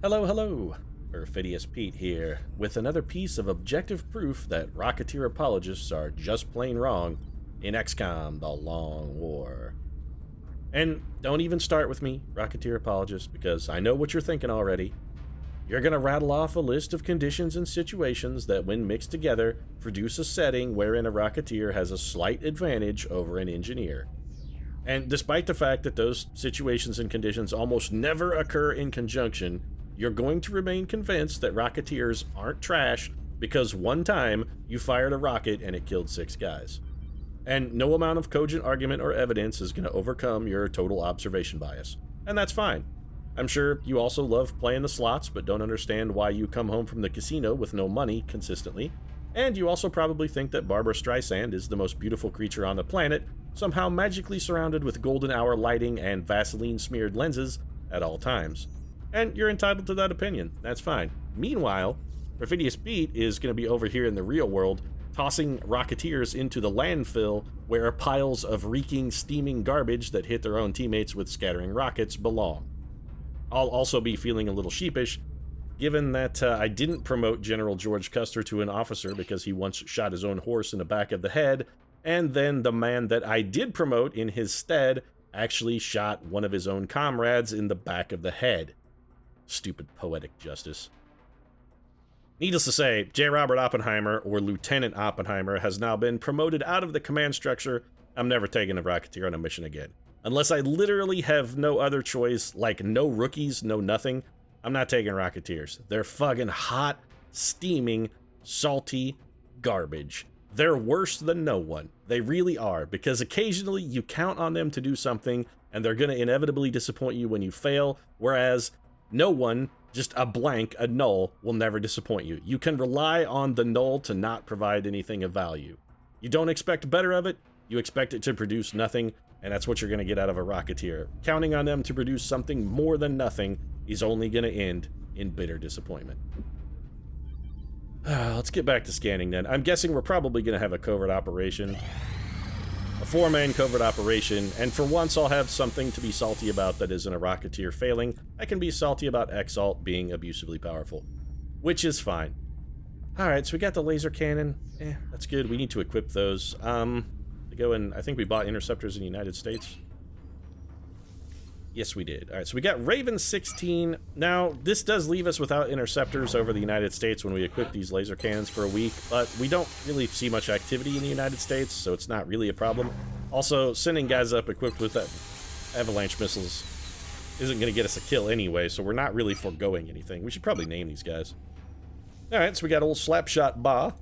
Hello, hello! Perfidious Pete here, with another piece of objective proof that rocketeer apologists are just plain wrong in XCOM, The Long War. And don't even start with me, rocketeer apologists, because I know what you're thinking already. You're gonna rattle off a list of conditions and situations that, when mixed together, produce a setting wherein a rocketeer has a slight advantage over an engineer. And despite the fact that those situations and conditions almost never occur in conjunction, you're going to remain convinced that rocketeers aren't trash because one time you fired a rocket and it killed 6 guys. And no amount of cogent argument or evidence is going to overcome your total observation bias. And that's fine. I'm sure you also love playing the slots but don't understand why you come home from the casino with no money consistently. And you also probably think that Barbara Streisand is the most beautiful creature on the planet, somehow magically surrounded with golden hour lighting and Vaseline-smeared lenses at all times. And you're entitled to that opinion. That's fine. Meanwhile, Perfidious Pete is going to be over here in the real world, tossing rocketeers into the landfill where piles of reeking, steaming garbage that hit their own teammates with scattering rockets belong. I'll also be feeling a little sheepish, given that I didn't promote General George Custer to an officer because he once shot his own horse in the back of the head, and then the man that I did promote in his stead actually shot one of his own comrades in the back of the head. Stupid poetic justice. Needless to say, J. Robert Oppenheimer, or Lieutenant Oppenheimer, has now been promoted out of the command structure. I'm never taking a rocketeer on a mission again. Unless I literally have no other choice, like no rookies, no nothing, I'm not taking rocketeers. They're fucking hot, steaming, salty garbage. They're worse than no one. They really are, because occasionally you count on them to do something, and they're gonna inevitably disappoint you when you fail, whereas no one, just a blank, a null, will never disappoint you. You can rely on the null to not provide anything of value. You don't expect better of it, you expect it to produce nothing, and that's what you're going to get out of a rocketeer. Counting on them to produce something more than nothing is only going to end in bitter disappointment. Let's get back to scanning then. I'm guessing we're probably going to have a covert operation. A 4-man covert operation, and for once I'll have something to be salty about that isn't a rocketeer failing. I can be salty about Exalt being abusively powerful, which is fine. Alright, so we got the laser cannon. That's good. We need to equip those. To go and I think we bought interceptors in the United States. Yes, we did. Alright, so we got Raven 16. Now, this does leave us without interceptors over the United States when we equip these laser cannons for a week, but we don't really see much activity in the United States, so it's not really a problem. Also, sending guys up equipped with that avalanche missiles isn't going to get us a kill anyway, so we're not really foregoing anything. We should probably name these guys. Alright, so we got old Slapshot Bow.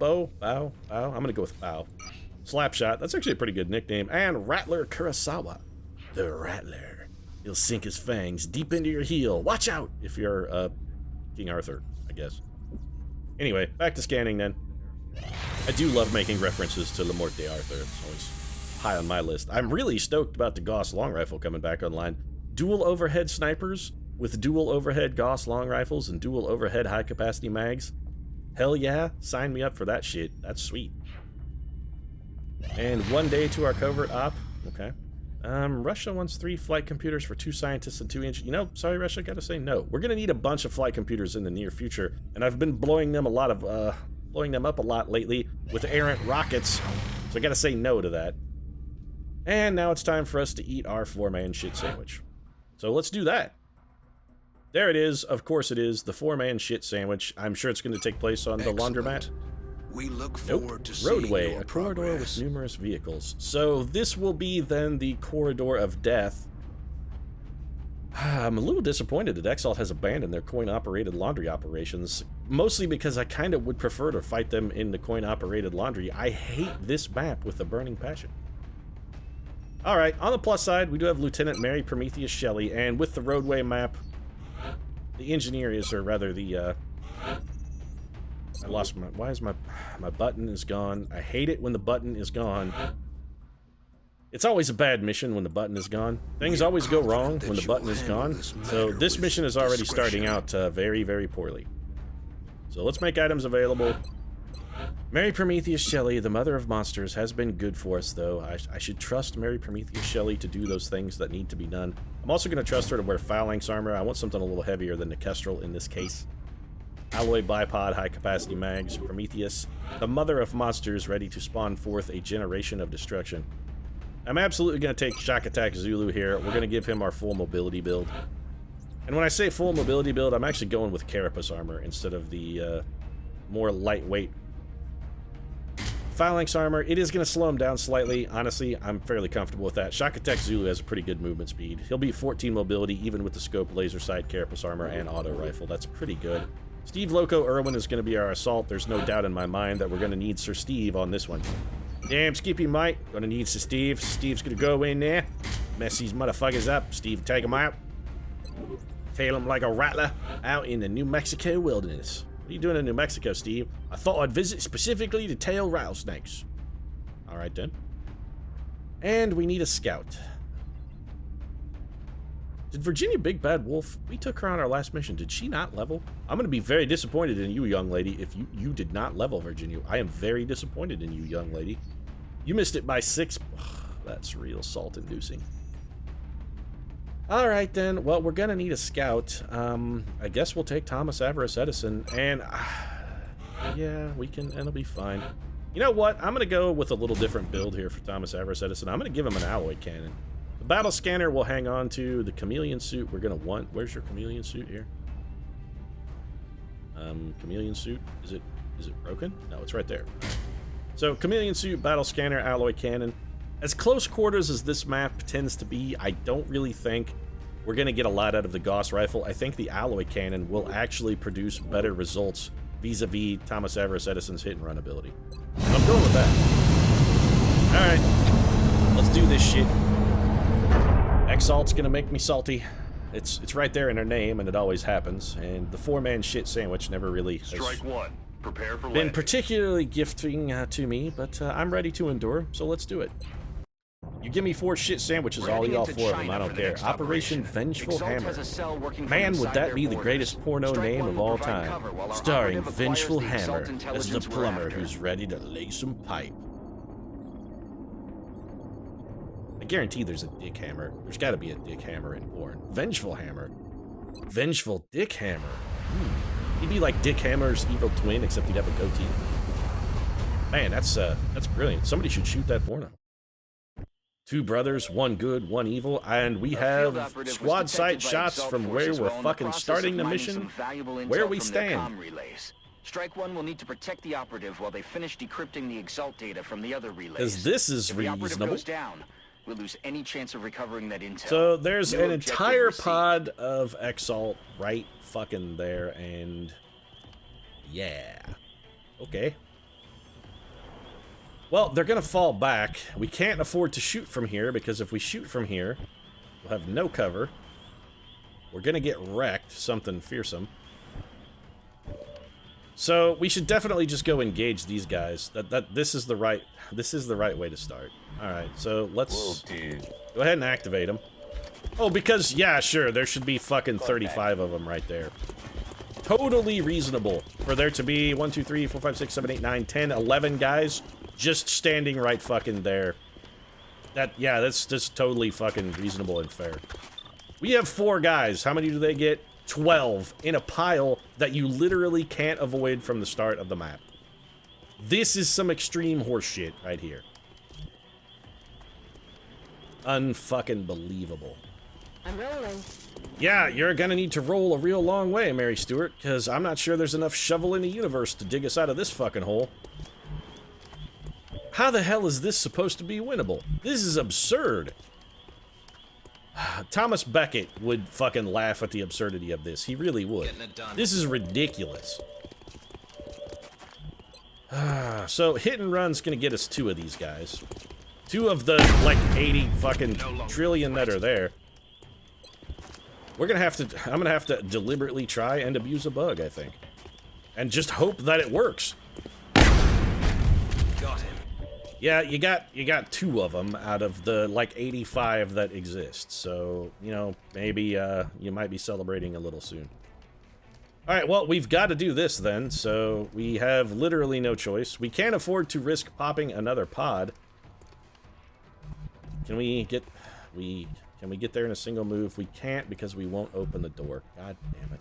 I'm going to go with Bow. Slapshot, that's actually a pretty good nickname. And Rattler Kurosawa. The Rattler. He'll sink his fangs deep into your heel. Watch out if you're King Arthur, I guess. Anyway, back to scanning then. I do love making references to Le Morte d'Arthur. It's always high on my list. I'm really stoked about the Gauss long rifle coming back online. Dual overhead snipers with dual overhead Gauss long rifles and dual overhead high capacity mags. Hell yeah, sign me up for that shit. That's sweet. And 1 day to our covert op. Okay. Russia wants 3 flight computers for 2 scientists and 2 engineers. You know, sorry, Russia, gotta say no. We're gonna need a bunch of flight computers in the near future, and I've been blowing them up a lot lately with errant rockets, so I gotta say no to that. And now it's time for us to eat our 4-man shit sandwich. So let's do that. There it is. Of course it is. The 4-man shit sandwich. I'm sure it's gonna take place on the laundromat. We look forward to seeing Roadway, your a corridor progress. with numerous vehicles. So this will be then the corridor of death. I'm a little disappointed that Exalt has abandoned their coin-operated laundry operations, mostly because I kind of would prefer to fight them in the coin-operated laundry. I hate this map with a burning passion. Alright, on the plus side, we do have Lieutenant Mary Prometheus Shelley, and with the roadway map, the engineer is, or rather the, I lost my... Why is my button is gone? I hate it when the button is gone. It's always a bad mission when the button is gone. Things always go wrong when the button is gone. So this mission is already starting out very, very poorly. So let's make items available. Mary Prometheus Shelley, the mother of monsters, has been good for us, though. I should trust Mary Prometheus Shelley to do those things that need to be done. I'm also going to trust her to wear phalanx armor. I want something a little heavier than the Kestrel in this case. Alloy bipod, high-capacity mags, Prometheus, the mother of monsters, ready to spawn forth a generation of destruction. I'm absolutely going to take Shock Attack Zulu here. We're going to give him our full mobility build. And when I say full mobility build, I'm actually going with Carapace armor instead of the more lightweight Phalanx armor. It is going to slow him down slightly. Honestly, I'm fairly comfortable with that. Shock Attack Zulu has a pretty good movement speed. He'll be 14 mobility even with the scope, laser sight, Carapace armor, and auto rifle. That's pretty good. Steve Loco Irwin is going to be our assault. There's no doubt in my mind that we're going to need Sir Steve on this one. Damn, Skippy Mike. Going to need Sir Steve. Steve's going to go in there, mess these motherfuckers up. Steve, take them out. Tail him like a rattler out in the New Mexico wilderness. What are you doing in New Mexico, Steve? I thought I'd visit specifically to tail rattlesnakes. Alright then. And we need a scout. Did Virginia Big Bad Wolf, we took her on our last mission, did she not level? I'm going to be very disappointed in you, young lady, if you did not level, Virginia. I am very disappointed in you, young lady. You missed it by 6. Ugh, that's real salt-inducing. Alright then, well, we're gonna need a scout. I guess we'll take Thomas Avarice Edison, and yeah, we can, and it'll be fine. You know what? I'm gonna go with a little different build here for Thomas Avarice Edison. I'm gonna give him an alloy cannon. The battle scanner we'll hang on to. The chameleon suit we're gonna want. Where's your chameleon suit here? Chameleon suit, is it broken? No, it's right there. So, chameleon suit, battle scanner, alloy cannon. As close quarters as this map tends to be, I don't really think we're going to get a lot out of the Gauss rifle. I think the alloy cannon will actually produce better results vis-a-vis Thomas Avarice Edison's hit and run ability. I'm going with that. Alright, let's do this shit. X-Salt's going to make me salty. It's right there in her name, and it always happens. And the 4-man shit sandwich never really has Prepare for been landing. particularly gifting to me, but I'm ready to endure, so let's do it. You give me 4 shit sandwiches, I'll eat all 4 of them, I don't care. Operation Vengeful Hammer. Man, would that be the greatest porno name of all time. Starring Vengeful Hammer as the plumber who's ready to lay some pipe. I guarantee there's a Dick Hammer. There's gotta be a Dick Hammer in porn. Vengeful Hammer. Vengeful Dick Hammer. He'd be like Dick Hammer's evil twin, except he'd have a goatee. Man, that's brilliant. Somebody should shoot that porno. 2 brothers, 1 good, 1 evil, and we have squad sight shots from where we're fucking starting the mission, where we stand. Strike 1 will need to protect the operative while they finish decrypting the Exalt data from the other relays. Because this is if the operative reasonable. goes down, we'll lose any chance of recovering that intel. So there's No an objective entire received. pod of Exalt right fucking there, and yeah. Okay. Well, they're gonna fall back. We can't afford to shoot from here, because if we shoot from here, we'll have no cover. We're gonna get wrecked, something fearsome. So we should definitely just go engage these guys. This is the right way to start. All right, so let's go ahead and activate them. Oh, because yeah, sure, there should be fucking 35 of them right there. Totally reasonable for there to be 1, 2, 3, 4, 5, 6, 7, 8, 9, 10, 11 guys just standing right fucking there. That's just totally fucking reasonable and fair. We have 4 guys. How many do they get? 12 in a pile that you literally can't avoid from the start of the map. This is some extreme horseshit right here. Unfucking believable. I'm rolling. Yeah, you're gonna need to roll a real long way, Mary Stewart, because I'm not sure there's enough shovel in the universe to dig us out of this fucking hole. How the hell is this supposed to be winnable? This is absurd. Thomas Beckett would fucking laugh at the absurdity of this. He really would. This is ridiculous. So, hit and run's gonna get us 2 of these guys. 2 of the, like, 80 fucking trillion that are there. I'm gonna have to deliberately try and abuse a bug, I think. And just hope that it works. Got him. Yeah, you got 2 of them out of the, like, 85 that exist. So, you know, maybe, you might be celebrating a little soon. Alright, well, we've got to do this then, so we have literally no choice. We can't afford to risk popping another pod. Can we get there in a single move? We can't because we won't open the door. God damn it.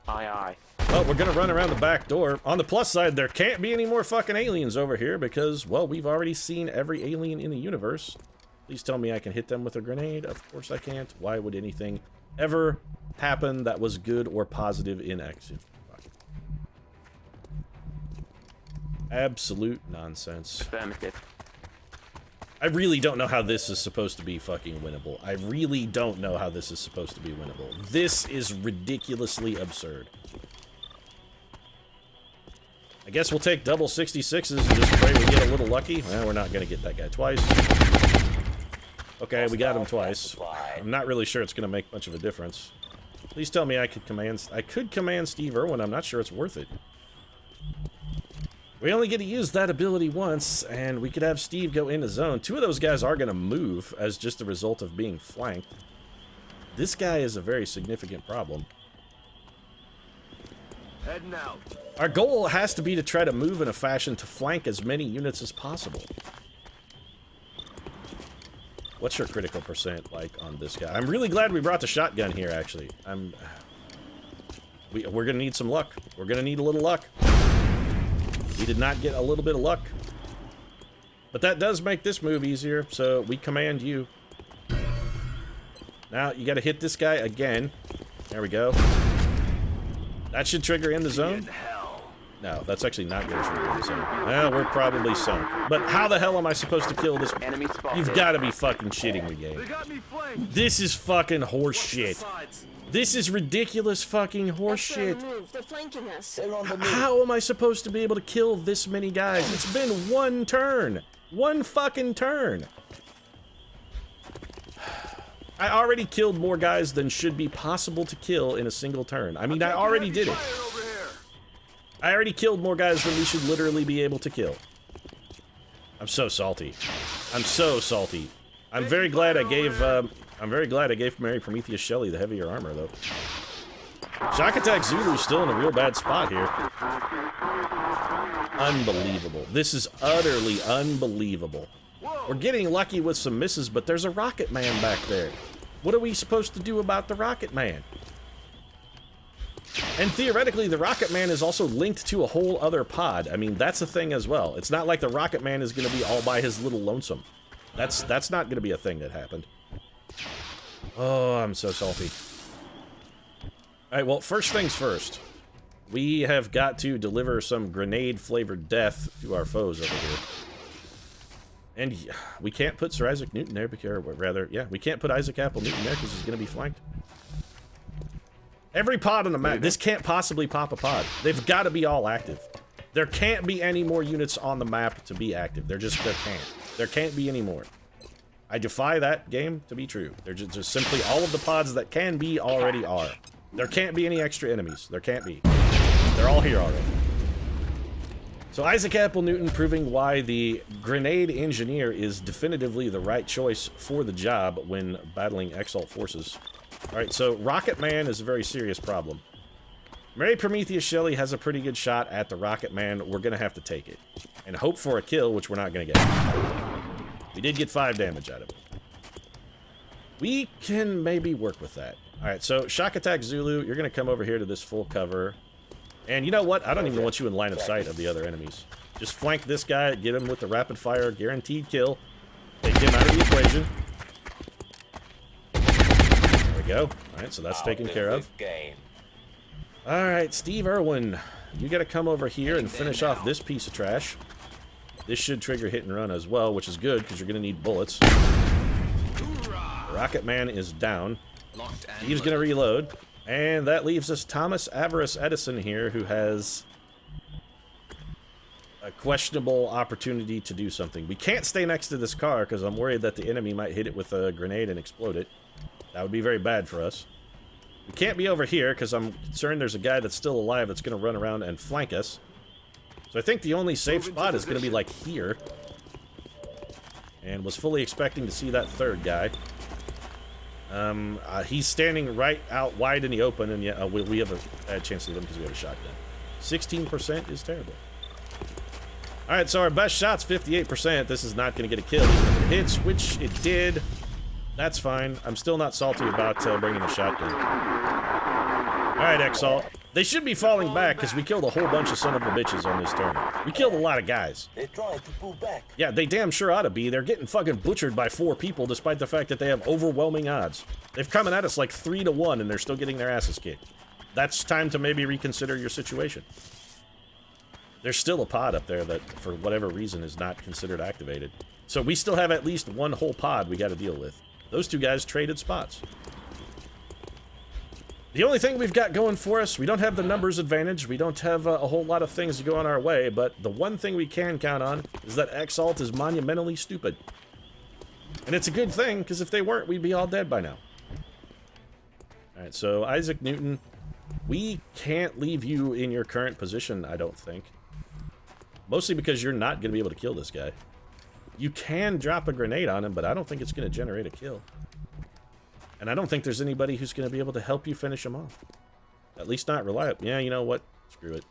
Aye, aye. Well, we're gonna run around the back door. On the plus side, there can't be any more fucking aliens over here because, well, we've already seen every alien in the universe. Please tell me I can hit them with a grenade. Of course I can't. Why would anything ever happen that was good or positive in XCOM? Absolute nonsense. Affirmative. I really don't know how this is supposed to be fucking winnable. I really don't know how this is supposed to be winnable. This is ridiculously absurd. I guess we'll take double 66s and just pray we get a little lucky. Well, we're not going to get that guy twice. Okay, we got him twice. I'm not really sure it's going to make much of a difference. Please tell me I could command Steve Irwin. I'm not sure it's worth it. We only get to use that ability once, and we could have Steve go into zone. Two of those guys are going to move as just a result of being flanked. This guy is a very significant problem. Heading out. Our goal has to be to try to move in a fashion to flank as many units as possible. What's your critical percent like on this guy? I'm really glad we brought the shotgun here, actually. We're gonna need some luck. We're gonna need a little luck. We did not get a little bit of luck. But that does make this move easier, so we command you. Now, you gotta hit this guy again. There we go. That should trigger in the zone. No, that's actually not going to trigger in the zone. Well, we're probably sunk. But how the hell am I supposed to kill this? Enemy spotted. You've got to be fucking shitting me, game. This is fucking horse shit. This is ridiculous fucking horse shit. They're flanking us. How am I supposed to be able to kill this many guys? It's been one turn. One fucking turn. I already killed more guys than should be possible to kill in a single turn. I mean, I already did it. I already killed more guys than we should literally be able to kill. I'm so salty. I'm so salty. I'm very glad I gave Mary Prometheus Shelley the heavier armor, though. Shock Attack Zulu's still in a real bad spot here. Unbelievable. This is utterly unbelievable. We're getting lucky with some misses, but there's a Rocket Man back there. What are we supposed to do about the Rocket Man? And theoretically, the Rocket Man is also linked to a whole other pod. I mean, that's a thing as well. It's not like the Rocket Man is going to be all by his little lonesome. That's not going to be a thing that happened. Oh, I'm so salty. Alright, well, first things first. We have got to deliver some grenade-flavored death to our foes over here. And we can't put Sir Isaac Newton there, because, or rather, yeah, we can't put Isaac Apple Newton there because he's going to be flanked. Every pod on the map, this can't possibly pop a pod. They've got to be all active. There can't be any more units on the map to be active. There can't. There can't be any more. I defy that game to be true. They're just simply all of the pods that can be already are. There can't be any extra enemies. There can't be. They're all here already. So Isaac Apple Newton proving why the Grenade Engineer is definitively the right choice for the job when battling Exalt forces. Alright, so Rocket Man is a very serious problem. Mary Prometheus Shelley has a pretty good shot at the Rocket Man. We're going to have to take it. And hope for a kill, which we're not going to get. We did get 5 damage out of it. We can maybe work with that. Alright, so Shock Attack Zulu, you're going to come over here to this full cover. And you know what? I don't even want you in line of sight of the other enemies. Just flank this guy, get him with the rapid fire, guaranteed kill. Take him out of the equation. There we go. Alright, so that's taken care of. Alright, Steve Irwin, you gotta come over here and finish off this piece of trash. This should trigger hit and run as well, which is good, because you're gonna need bullets. Rocket Man is down. Steve's gonna reload. And that leaves us Thomas Avarice Edison here, who has a questionable opportunity to do something. We can't stay next to this car, because I'm worried that the enemy might hit it with a grenade and explode it. That would be very bad for us. We can't be over here, because I'm concerned there's a guy that's still alive that's going to run around and flank us. So I think the only safe spot is going to be, like, here. And was fully expecting to see that third guy. He's standing right out wide in the open, and yeah, we have a bad chance of them because we have a shotgun. 16% is terrible. All right, so our best shot's 58%. This is not going to get a kill even if it hits, which it did. That's fine. I'm still not salty about bringing the shotgun. All right, Exalt. They should be falling back because we killed a whole bunch of son of a bitches on this turn. We killed a lot of guys. They're trying to pull back. Yeah, they damn sure ought to be. They're getting fucking butchered by 4 people despite the fact that they have overwhelming odds. They've coming at us like 3-1 and they're still getting their asses kicked. That's time to maybe reconsider your situation. There's still a pod up there that, for whatever reason, is not considered activated. So we still have at least one whole pod we got to deal with. Those 2 guys traded spots. The only thing we've got going for us, we don't have the numbers advantage, we don't have a whole lot of things to go on our way, but the one thing we can count on is that Exalt is monumentally stupid. And it's a good thing, because if they weren't, we'd be all dead by now. Alright, so Isaac Newton, we can't leave you in your current position, I don't think. Mostly because you're not going to be able to kill this guy. You can drop a grenade on him, but I don't think it's going to generate a kill. And I don't think there's anybody who's going to be able to help you finish him off. At least not reliable. Yeah, you know what? Screw it.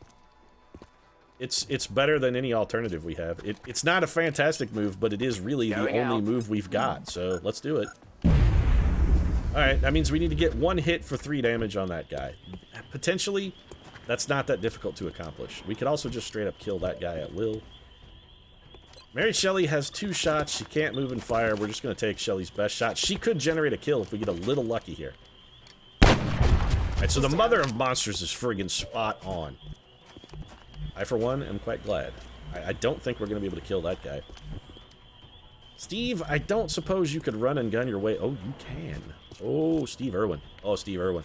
It's better than any alternative we have. It's not a fantastic move, but it is really the only move we've got. So let's do it. Alright, that means we need to get 1 hit for 3 damage on that guy. Potentially, that's not that difficult to accomplish. We could also just straight up kill that guy at will. Mary Shelley has 2 shots. She can't move and fire. We're just going to take Shelley's best shot. She could generate a kill if we get a little lucky here. Alright, so the mother of monsters is friggin' spot on. I, for one, am quite glad. I don't think we're going to be able to kill that guy. Steve, I don't suppose you could run and gun your way... Oh, you can. Oh, Steve Irwin. Oh, Steve Irwin.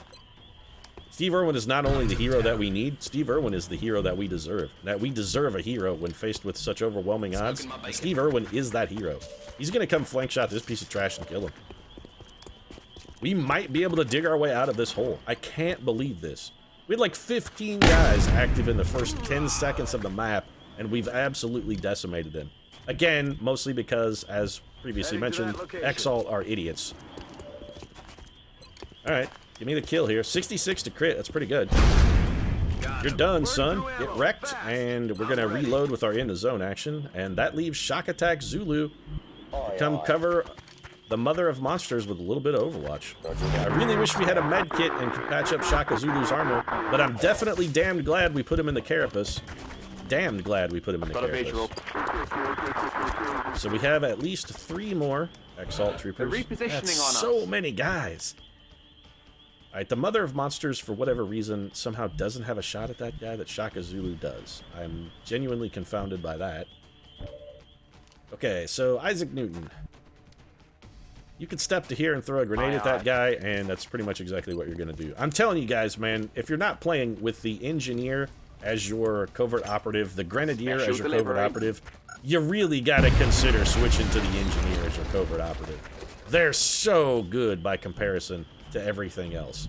Steve Irwin is not only the hero that we need, Steve Irwin is the hero that we deserve. That we deserve a hero when faced with such overwhelming odds. Steve Irwin is that hero. He's going to come flank shot this piece of trash and kill him. We might be able to dig our way out of this hole. I can't believe this. We had like 15 guys active in the first 10 seconds of the map, and we've absolutely decimated them. Again, mostly because, as previously mentioned, Exalt are idiots. Alright. Give me the kill here. 66 to crit. That's pretty good. You're done, son. Get wrecked, and we're going to reload with our in the zone action. And that leaves Shock Attack Zulu to come cover the mother of monsters with a little bit of Overwatch. I really wish we had a med kit and could patch up Shaka Zulu's armor, but I'm definitely damned glad we put him in the carapace. Damned glad we put him in the carapace. So we have at least 3 more Exalt troopers. That's so many guys. Alright, the mother of monsters, for whatever reason, somehow doesn't have a shot at that guy that Shaka Zulu does. I'm genuinely confounded by that. Okay, so Isaac Newton. You can step to here and throw a grenade at that guy, and that's pretty much exactly what you're going to do. I'm telling you guys, man, if you're not playing with the engineer as your covert operative, the grenadier as your covert operative, you really got to consider switching to the engineer as your covert operative. They're so good by comparison to everything else.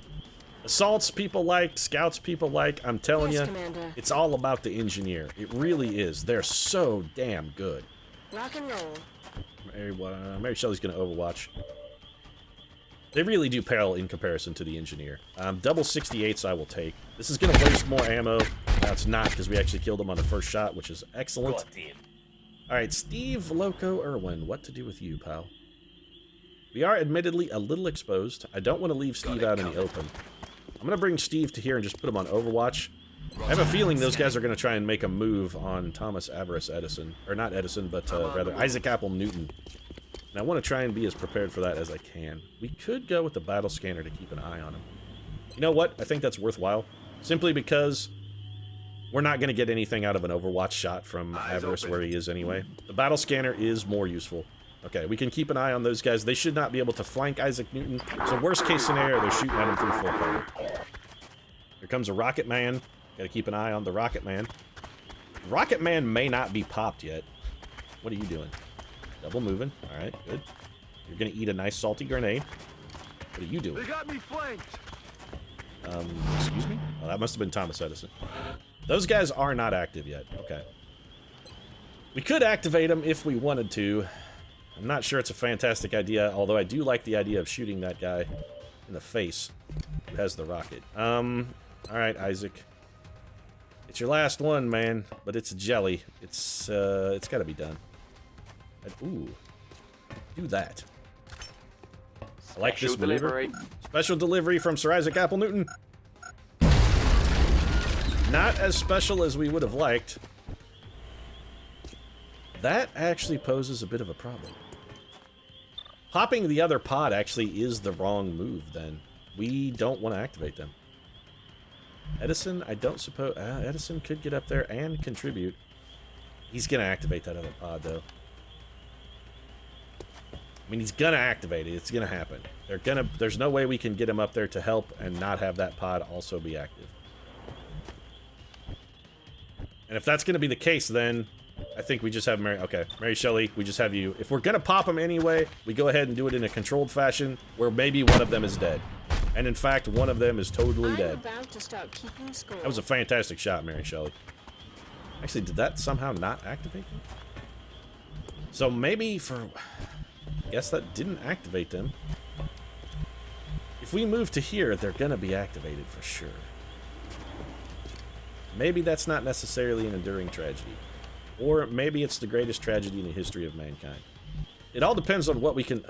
Assaults people like, scouts people like, I'm telling you, it's all about the engineer. It really is. They're so damn good. Rock and roll. Mary Shelley's gonna Overwatch. They really do pale in comparison to the engineer. Double 68s I will take. This is gonna waste more ammo. Now it's not, because we actually killed him on the first shot, which is excellent. Alright, Steve Loco Irwin, what to do with you, pal? We are admittedly a little exposed. I don't want to leave Steve out in the open. I'm going to bring Steve to here and just put him on Overwatch. I have a feeling those guys are going to try and make a move on Thomas Avarice Edison. Or not Edison, but rather Isaac Apple Newton. And I want to try and be as prepared for that as I can. We could go with the battle scanner to keep an eye on him. You know what? I think that's worthwhile. Simply because we're not going to get anything out of an Overwatch shot from Avarice where he is anyway. The battle scanner is more useful. Okay, we can keep an eye on those guys. They should not be able to flank Isaac Newton. So worst case scenario, they're shooting at him through full cover. Here comes a Rocket Man. Gotta keep an eye on the Rocket Man. Rocket Man may not be popped yet. What are you doing? Double moving. Alright, good. You're gonna eat a nice salty grenade. What are you doing? They got me flanked. Excuse me? Oh, that must have been Thomas Edison. Those guys are not active yet. Okay. We could activate them if we wanted to. I'm not sure it's a fantastic idea, although I do like the idea of shooting that guy in the face who has the rocket. Alright, Isaac. It's your last one, man, but it's a jelly. It's gotta be done. Ooh. Do that. I like this maneuver. Special delivery from Sir Isaac Apple Newton. Not as special as we would have liked. That actually poses a bit of a problem. Popping the other pod actually is the wrong move, then. We don't want to activate them. Edison, I don't suppose... Edison could get up there and contribute. He's going to activate that other pod, though. I mean, he's going to activate it. It's going to happen. There's no way we can get him up there to help and not have that pod also be active. And if that's going to be the case, then I think we just have Mary... Okay, Mary Shelley, we just have you. If we're going to pop them anyway, we go ahead and do it in a controlled fashion where maybe one of them is dead. And in fact, one of them is totally dead. About to start keeping score. That was a fantastic shot, Mary Shelley. Actually, did that somehow not activate them? So maybe for... I guess that didn't activate them. If we move to here, they're going to be activated for sure. Maybe that's not necessarily an enduring tragedy. Or maybe it's the greatest tragedy in the history of mankind. It all depends on what we can...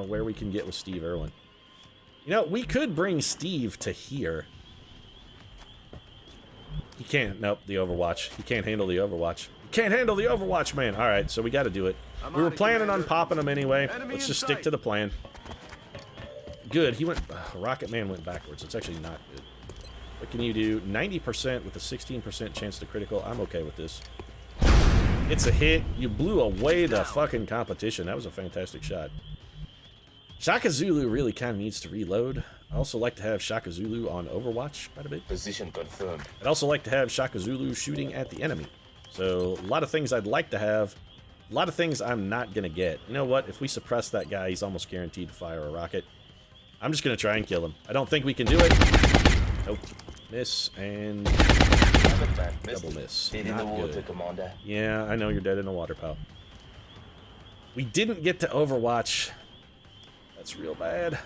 where we can get with Steve Irwin. You know, we could bring Steve to here. He can't... Nope, the Overwatch. He can't handle the Overwatch. He can't handle the Overwatch, man. Alright, so we gotta do it. We were planning on popping him anyway. Let's just stick to the plan. Good, he went... Rocket Man went backwards. It's actually not good. What can you do? 90% with a 16% chance to critical. I'm okay with this. It's a hit. You blew away the fucking competition. That was a fantastic shot. Shaka Zulu really kind of needs to reload. I also like to have Shaka Zulu on Overwatch quite a bit. Position confirmed. I'd also like to have Shaka Zulu shooting at the enemy. So, a lot of things I'd like to have. A lot of things I'm not going to get. You know what? If we suppress that guy, he's almost guaranteed to fire a rocket. I'm just going to try and kill him. I don't think we can do it. Nope. Miss and... double miss. Dead in the water, Commander. Yeah, I know you're dead in the water, pal. We didn't get to Overwatch. That's real bad.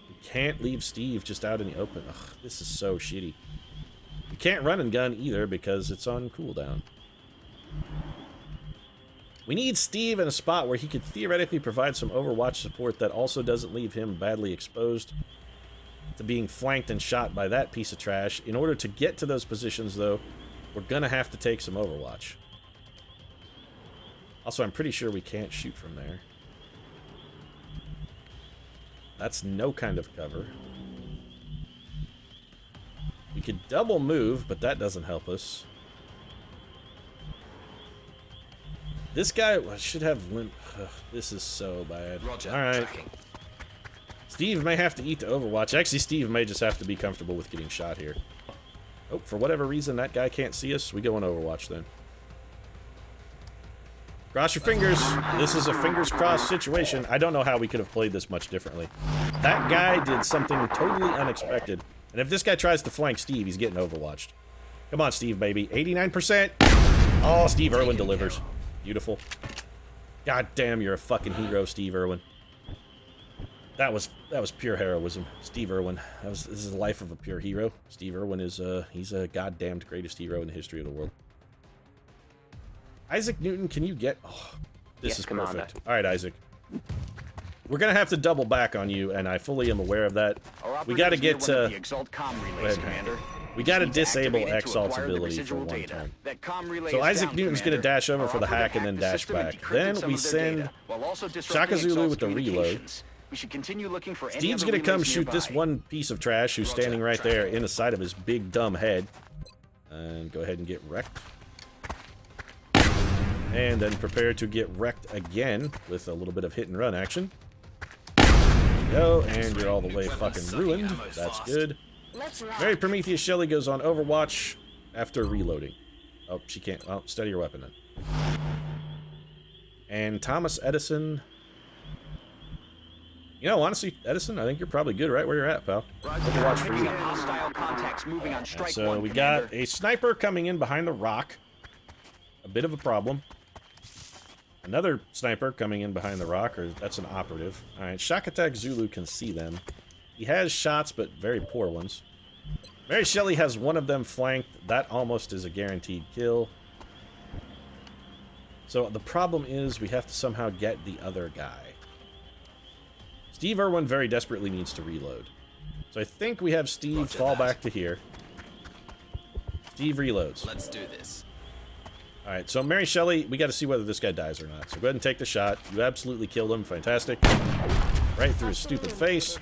We can't leave Steve just out in the open. Ugh, this is so shitty. We can't run and gun either because it's on cooldown. We need Steve in a spot where he could theoretically provide some Overwatch support that also doesn't leave him badly exposed to being flanked and shot by that piece of trash. In order to get to those positions, though, we're gonna have to take some Overwatch. Also, I'm pretty sure we can't shoot from there. That's no kind of cover. We could double move, but that doesn't help us. This guy should have limp. Ugh, this is so bad. Alright. Steve may have to eat the Overwatch. Actually, Steve may just have to be comfortable with getting shot here. Oh, for whatever reason, that guy can't see us. We go on Overwatch then. Cross your fingers. This is a fingers crossed situation. I don't know how we could have played this much differently. That guy did something totally unexpected. And if this guy tries to flank Steve, he's getting Overwatched. Come on, Steve, baby. 89%. Oh, Steve Irwin delivers. Beautiful. God damn, you're a fucking hero, Steve Irwin. That was pure heroism. Steve Irwin. This is the life of a pure hero. Steve Irwin is he's a goddamned greatest hero in the history of the world. Isaac Newton, can you get... Oh, this is perfect. Commander. All right, Isaac. We're going to have to double back on you, and I fully am aware of that. We got to get to... We got to disable Exalt's ability for one turn. So Isaac Newton's going to dash over for the hack and then dash back. Then we send Shaka Zulu with the reload. Steve's going to come shoot this one piece of trash who's standing right there in the side of his big dumb head. And go ahead and get wrecked. And then prepare to get wrecked again with a little bit of hit and run action. Go, and you're all the way fucking ruined. That's good. Mary Prometheus Shelley goes on Overwatch after reloading. Oh, she can't. Well, steady your weapon then. And Thomas Edison. You know, honestly, Edison, I think you're probably good right where you're at, pal. Overwatch for you. So we got a sniper coming in behind the rock. A bit of a problem. Another sniper coming in behind the rock, or that's an operative. Alright, Shock Attack Zulu can see them. He has shots, but very poor ones. Mary Shelley has one of them flanked. That almost is a guaranteed kill. So the problem is we have to somehow get the other guy. Steve Irwin very desperately needs to reload. So I think we have Steve fall back to here. Steve reloads. Let's do this. Alright, so Mary Shelley, we got to see whether this guy dies or not. So go ahead and take the shot. You absolutely killed him. Fantastic. Right through his stupid face.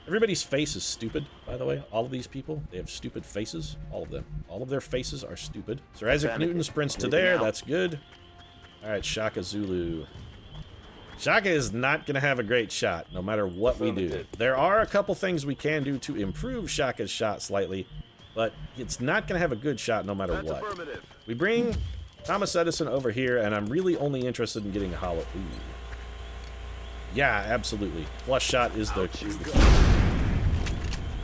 Everybody's face is stupid, by the way. All of these people, they have stupid faces. All of them. All of their faces are stupid. Sir Isaac Newton sprints to there. That's good. Alright, Shaka Zulu. Shaka is not going to have a great shot, no matter what we do. There are a couple things we can do to improve Shaka's shot slightly, but it's not going to have a good shot no matter what. We bring Thomas Edison over here, and I'm really only interested in getting a hollow. Ooh. Yeah, absolutely. Flush shot is the key.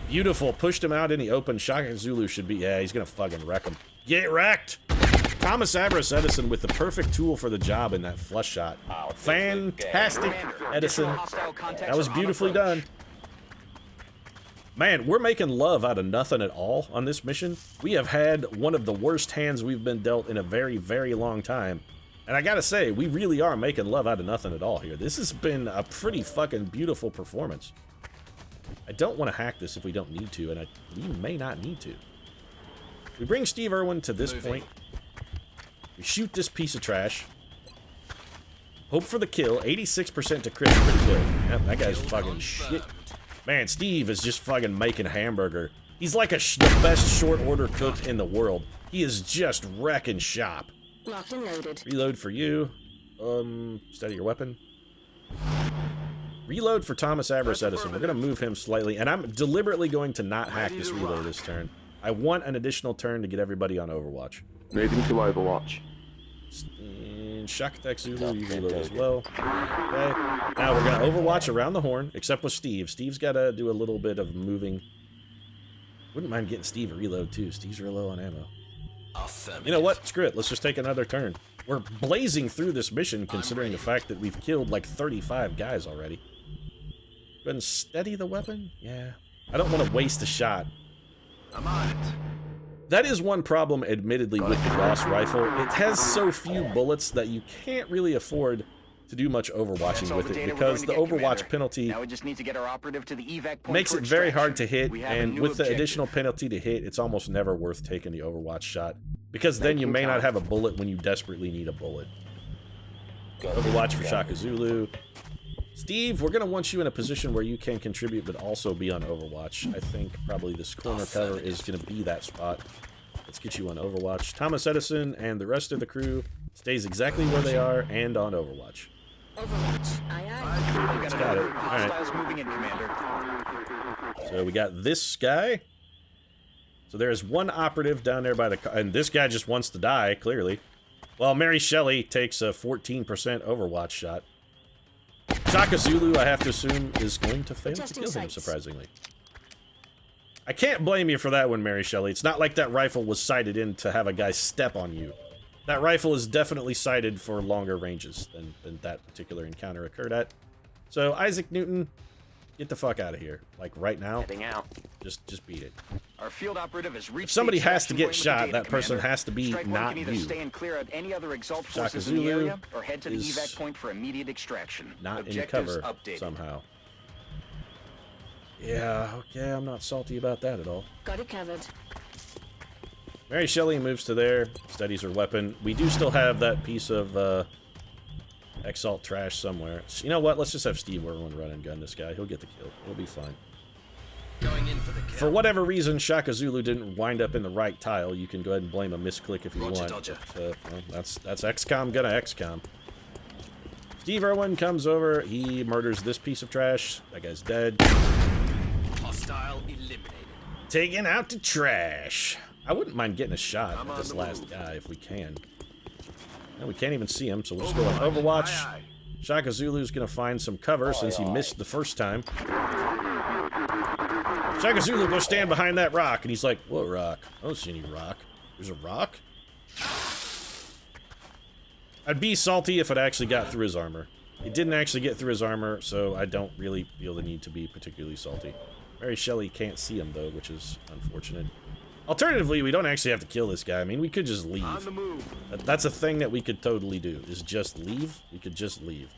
Beautiful. Pushed him out in the open. Shaka Zulu should be... Yeah, he's going to fucking wreck him. Get wrecked! Thomas Avarice Edison with the perfect tool for the job in that flush shot. Fantastic, Edison. That was beautifully done. Man, we're making love out of nothing at all on this mission. We have had one of the worst hands we've been dealt in a very, very long time. And I gotta say, we really are making love out of nothing at all here. This has been a pretty fucking beautiful performance. I don't want to hack this if we don't need to, and we may not need to. We bring Steve Irwin to this point. We shoot this piece of trash. Hope for the kill. 86% to crit. Pretty good. Yep, that guy's fucking shit. Man, Steve is just fucking making hamburger. He's like the best short order cook in the world. He is just wrecking shop. Locked and loaded. Reload for you. Steady your weapon. Reload for Thomas Avarice Edison. We're going to move him slightly, and I'm deliberately going to not hack this reload this turn. I want an additional turn to get everybody on Overwatch. Moving to Overwatch. And Shock Attack Zulu, you reload as well. Okay. Now we're going to Overwatch around the horn, except with Steve. Steve's got to do a little bit of moving. Wouldn't mind getting Steve a reload, too. Steve's real low on ammo. You know what? Screw it. Let's just take another turn. We're blazing through this mission, considering the fact that we've killed like 35 guys already. Go ahead and steady the weapon? Yeah. I don't want to waste a shot. I'm on it. That is one problem, admittedly, with the Ross rifle. It has so few bullets that you can't really afford to do much overwatching with it, because the Overwatch penalty now we just need to get our operative to the evac point makes it very hard to hit, and with the additional penalty to hit, it's almost never worth taking the Overwatch shot, because then you may not have a bullet when you desperately need a bullet. Overwatch for Shaka Zulu. Steve, we're going to want you in a position where you can contribute but also be on Overwatch. I think probably this corner cover is going to be that spot. Let's get you on Overwatch. Thomas Edison and the rest of the crew stays exactly where they are and on Overwatch. Overwatch. Aye, aye. Got it. All Hostiles moving in, Commander. right. So we got this guy. So there's one operative down there by the... And this guy just wants to die, clearly. Well, Mary Shelley takes a 14% Overwatch shot. Shaka Zulu, I have to assume, is going to fail to kill him, surprisingly. I can't blame you for that one, Mary Shelley. It's not like that rifle was sighted in to have a guy step on you. That rifle is definitely sighted for longer ranges than that particular encounter occurred at. So, Isaac Newton, get the fuck out of here. Like, right now. Heading out. Just beat it. Our field operative has reached If somebody the has to extraction get point with shot, the data, that person Commander. has to be Strike one not can either you. stay and clear out any other exalt Shaka forces in the Zulu area, or head to the is evac point for immediate extraction. Not in Objectives cover updated. somehow. Yeah, okay, I'm not salty about that at all. Got it covered. Mary Shelley moves to there, steadies her weapon. We do still have that piece of Exalt trash somewhere. So, you know what? Let's just have Steve Irwin run and gun this guy. He'll get the kill. He'll be fine. Going in for the kill. For whatever reason, Shaka Zulu didn't wind up in the right tile. You can go ahead and blame a misclick if you Roger, want. Dodger. But, well, that's XCOM gonna XCOM. Steve Irwin comes over. He murders this piece of trash. That guy's dead. Hostile eliminated. Taking out the trash. I wouldn't mind getting a shot at this last guy if we can. No, we can't even see him, so we'll just go on Overwatch. Aye, aye. Shaka Zulu's gonna find some cover since he missed the first time. Shaka Zulu, go stand behind that rock. And he's like, what rock? I don't see any rock. There's a rock? I'd be salty if it actually got through his armor. It didn't actually get through his armor, so I don't really feel the need to be particularly salty. Mary Shelley can't see him, though, which is unfortunate. Alternatively, we don't actually have to kill this guy. I mean, we could just leave. On the move. That's a thing that we could totally do, is just leave. We could just leave.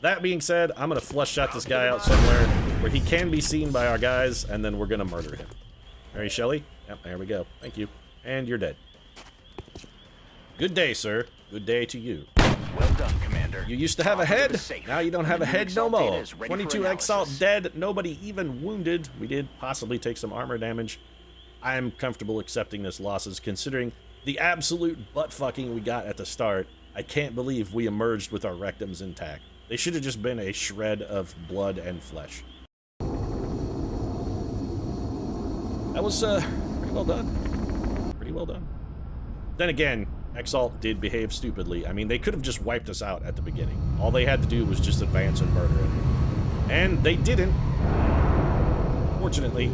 That being said, I'm going to flush shot this guy out somewhere where he can be seen by our guys, and then we're going to murder him. Mary Shelley? Yep, there we go. Thank you. And you're dead. Good day, sir. Good day to you. Well done, Commander. You used to have a head, now you don't have a head no more. 22 Exalt dead, nobody even wounded. We did possibly take some armor damage. I am comfortable accepting this losses considering the absolute butt-fucking we got at the start. I can't believe we emerged with our rectums intact. They should have just been a shred of blood and flesh. That was, pretty well done. Pretty well done. Then again, Exalt did behave stupidly. I mean, they could have just wiped us out at the beginning. All they had to do was just advance and murder it. And they didn't. Fortunately,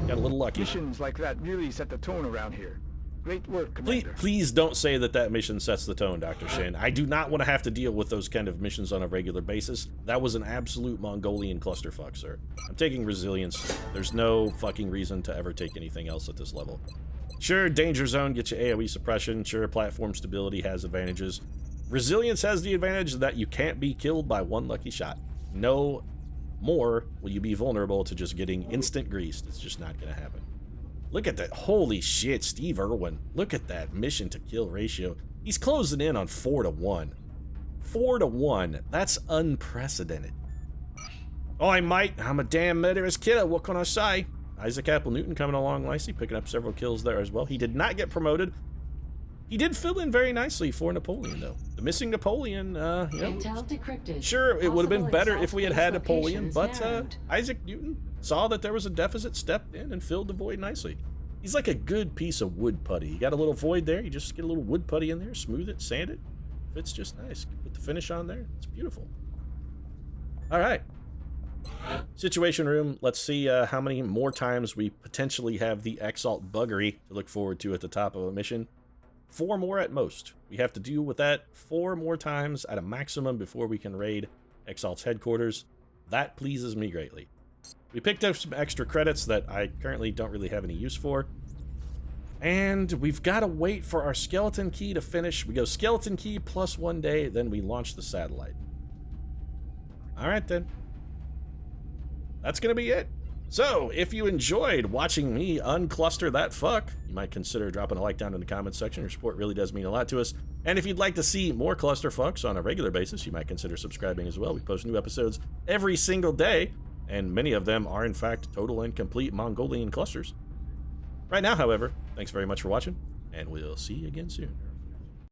got a little lucky. Missions like that really set the tone around here. Great work, Commander. Please don't say that that mission sets the tone, Dr. Shin. I do not want to have to deal with those kind of missions on a regular basis. That was an absolute Mongolian clusterfuck, sir. I'm taking resilience. There's no fucking reason to ever take anything else at this level. Sure, danger zone gets you AoE suppression. Sure, platform stability has advantages. Resilience has the advantage that you can't be killed by one lucky shot. No more will you be vulnerable to just getting instant greased. It's just not going to happen. Look at that. Holy shit, Steve Irwin. Look at that mission to kill ratio. He's closing in on 4 to 1. 4 to 1. That's unprecedented. Oh, I'm a damn murderous killer. What can I say? Isaac Apple Newton coming along nicely, picking up several kills there as well. He did not get promoted. He did fill in very nicely for Napoleon, though. The missing Napoleon, you know. Intel decrypted. Sure, it would have been Possible better Exalt if we had base had Napoleon, locations but narrowed. Isaac Newton saw that there was a deficit, stepped in, and filled the void nicely. He's like a good piece of wood putty. You got a little void there, you just get a little wood putty in there, smooth it, sand it. Fits just nice. Put the finish on there. It's beautiful. All right. Situation room. Let's see how many more times we potentially have the Exalt buggery to look forward to at the top of a mission. 4 more at most. We have to deal with that 4 more times at a maximum before we can raid Exalt's headquarters. That pleases me greatly. We picked up some extra credits that I currently don't really have any use for. And we've got to wait for our skeleton key to finish. We go skeleton key plus 1 day, then we launch the satellite. All right, then. That's going to be it. So, if you enjoyed watching me uncluster that fuck, you might consider dropping a like down in the comments section. Your support really does mean a lot to us. And if you'd like to see more clusterfucks on a regular basis, you might consider subscribing as well. We post new episodes every single day, and many of them are, in fact, total and complete Mongolian clusters. Right now, however, thanks very much for watching, and we'll see you again soon.